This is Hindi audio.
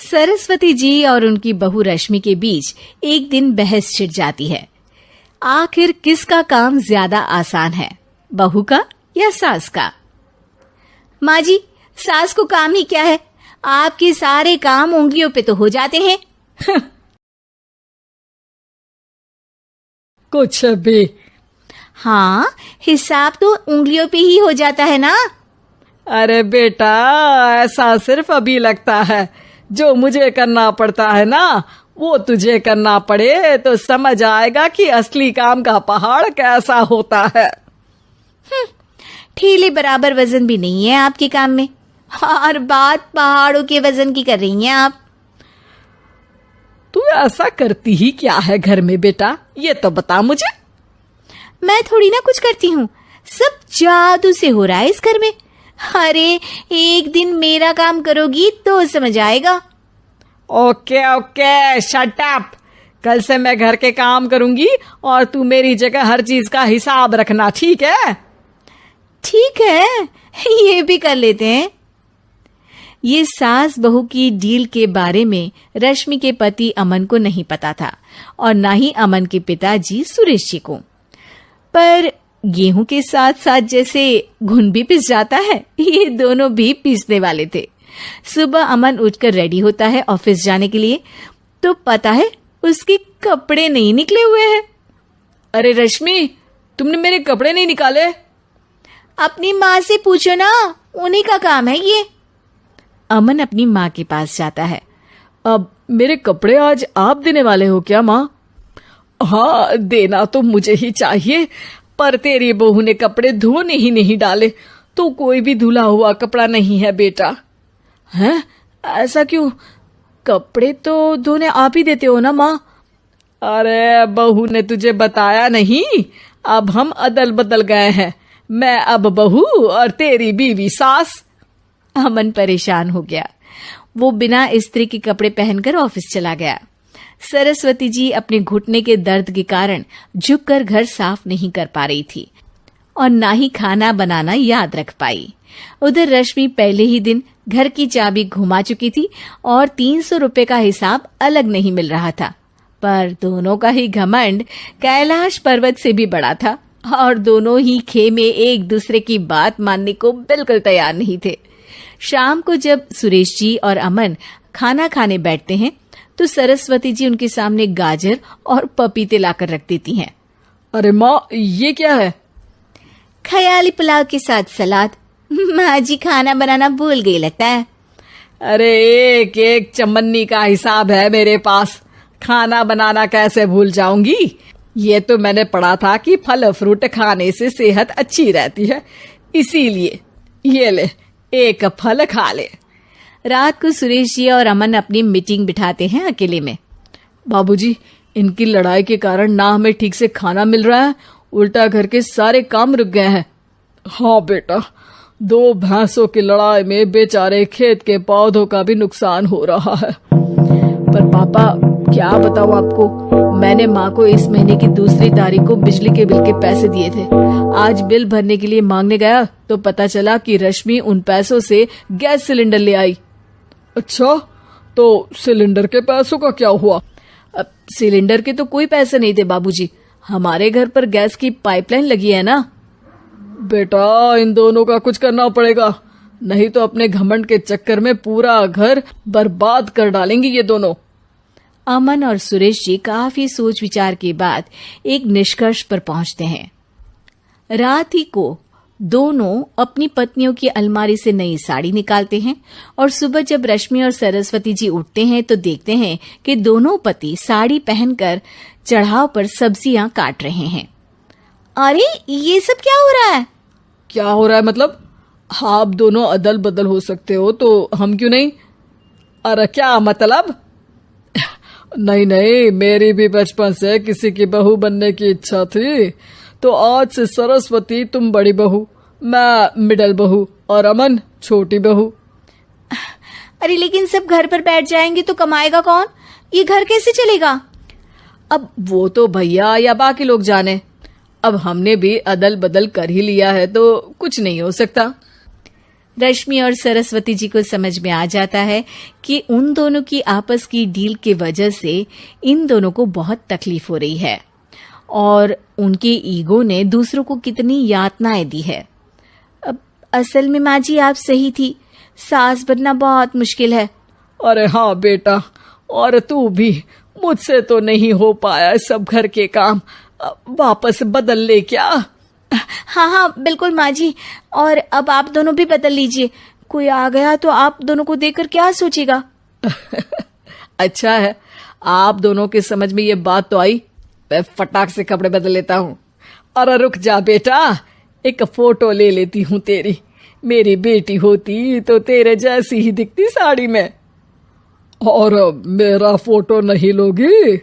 सरस्वती जी और उनकी बहू रश्मि के बीच एक दिन बहस छिड़ जाती है। आखिर किसका काम ज्यादा आसान है, बहू का या सास का? माँ जी, सास को काम ही क्या है, आपके सारे काम उंगलियों पे तो हो जाते हैं। कुछ भी। हाँ, हिसाब तो उंगलियों पे ही हो जाता है ना। अरे बेटा, ऐसा सिर्फ अभी लगता है। जो मुझे करना पड़ता है ना, वो तुझे करना पड़े तो समझ आएगा कि असली काम का पहाड़ कैसा होता है। ठेले बराबर वजन भी नहीं है आपके काम में, और बात पहाड़ों के वजन की कर रही हैं आप। तू ऐसा करती ही क्या है घर में बेटा, ये तो बता मुझे। मैं थोड़ी ना कुछ करती हूँ, सब जादू से हो रहा है इस घर में। अरे एक दिन मेरा काम करोगी तो समझ आएगा। Okay okay, shut up. कल से मैं घर के काम करूंगी और तू मेरी जगह हर चीज का हिसाब रखना, ठीक है? ठीक है, ये भी कर लेते हैं। ये सास बहू की डील के बारे में रश्मि के पति अमन को नहीं पता था और ना ही अमन के पिताजी सुरेश जी को। पर गेहूं के साथ साथ जैसे घुन भी पिस जाता है, ये दोनों भी पीसने वाले थे। सुबह अमन उठकर रेडी होता है ऑफिस जाने के लिए, तो पता है उसके कपड़े नहीं निकले हुए हैं। अरे रश्मि, तुमने मेरे कपड़े नहीं निकाले? अपनी माँ से पूछो ना, उन्हीं का काम है ये। अमन अपनी माँ के पास जाता है। अब मेरे कपड़े आज आप देने वाले हो क्या माँ? हाँ, देना तो मुझे ही चाहिए, पर तेरी बहू ने कपड़े धोने ही नहीं डाले, तो कोई भी धुला हुआ कपड़ा नहीं है बेटा। हैं? ऐसा क्यों? कपड़े तो धोने आप ही देते हो ना माँ? अरे बहू ने तुझे बताया नहीं, अब हम अदल बदल गए हैं। मैं अब बहू और तेरी बीवी सास। अमन परेशान हो गया। वो बिना इस्त्री के कपड़े पहनकर ऑफिस चला गया। सरस्वती जी अपने घुटने के दर्द के कारण झुककर घर साफ नहीं कर पा रही थी और ना ही खाना बनाना याद रख पाई। उधर रश्मि पहले ही दिन घर की चाबी घुमा चुकी थी और 300 रुपए का हिसाब अलग नहीं मिल रहा था। पर दोनों का ही घमंड कैलाश पर्वत से भी बड़ा था और दोनों ही खेमे एक दूसरे की बात मानने को बिल्कुल तैयार नहीं थे। शाम को जब सुरेश जी और अमन खाना खाने बैठते हैं तो सरस्वती जी उनके सामने गाजर और पपीते लाकर रख देती हैं। अरे माँ, ये क्या है? ख्याली पुलाव के साथ सलाद। माँ जी खाना बनाना भूल गई लगता है। अरे एक एक चमन्नी का हिसाब है मेरे पास, खाना बनाना कैसे भूल जाऊंगी? ये तो मैंने पढ़ा था कि फल फ्रूट खाने से सेहत अच्छी रहती है, इसीलिए ये ले, एक फल खा ले। रात को सुरेश जी और अमन अपनी मीटिंग बिठाते हैं अकेले में। बाबूजी, इनकी लड़ाई के कारण ना हमें ठीक से खाना मिल रहा है, उल्टा घर के सारे काम रुक गए हैं। हाँ बेटा, 2 भैंसों की लड़ाई में बेचारे खेत के पौधों का भी नुकसान हो रहा है। पर पापा, क्या बताऊं आपको, मैंने माँ को इस महीने की 2 तारीख को बिजली के बिल के पैसे दिए थे। आज बिल भरने के लिए मांगने गया तो पता चला कि रश्मि उन पैसों से गैस सिलेंडर ले आई। अच्छा, तो सिलेंडर के पैसों का क्या हुआ? अब सिलेंडर के तो कोई पैसे नहीं थे बाबूजी, हमारे घर पर गैस की पाइपलाइन लगी है ना। बेटा, इन दोनों का कुछ करना पड़ेगा, नहीं तो अपने घमंड के चक्कर में पूरा घर बर्बाद कर डालेंगी ये दोनों। अमन और सुरेश जी काफी सोच विचार के बाद एक निष्कर्ष पर पहुंचते हैं। रात ही को दोनों अपनी पत्नियों की अलमारी से नई साड़ी निकालते हैं और सुबह जब रश्मि और सरस्वती जी उठते हैं तो देखते हैं कि दोनों पति साड़ी पहनकर चढ़ाव पर सब्जियां काट रहे हैं। अरे ये सब क्या हो रहा है? क्या हो रहा है मतलब? आप दोनों अदल बदल हो सकते हो तो हम क्यों नहीं? अरे क्या मतलब? नहीं नहीं, मेरी भी बचपन से किसी की बहू बनने की इच्छा थी, तो आज से सरस्वती तुम बड़ी बहू, मैं मिडल बहू और अमन छोटी बहू। अरे लेकिन सब घर पर बैठ जाएंगे तो कमाएगा कौन? ये घर कैसे चलेगा? अब वो तो भैया या बाकी लोग जाने, अब हमने भी अदल बदल कर ही लिया है तो कुछ नहीं हो सकता। रश्मि और सरस्वती जी को समझ में आ जाता है कि उन दोनों की आपस की डील की वजह से इन दोनों को बहुत तकलीफ हो रही है और उनके ईगो ने दूसरों को कितनी यातनाएं दी है। अब असल में माँ जी आप सही थी, सास बनना बहुत मुश्किल है। अरे हाँ बेटा, और तू भी, मुझसे तो नहीं हो पाया सब घर के काम, वापस बदल ले क्या? हाँ हाँ बिल्कुल माँ जी, और अब आप दोनों भी बदल लीजिए, कोई आ गया तो आप दोनों को देखकर क्या सोचेगा। अच्छा है, आप दोनों के समझ में ये बात तो आई, मैं फटाक से कपड़े बदल लेता हूँ। अरे रुक जा बेटा, एक फोटो ले लेती हूँ तेरी, मेरी बेटी होती तो तेरे जैसी ही दिखती साड़ी में। और मेरा फोटो नहीं लोगी?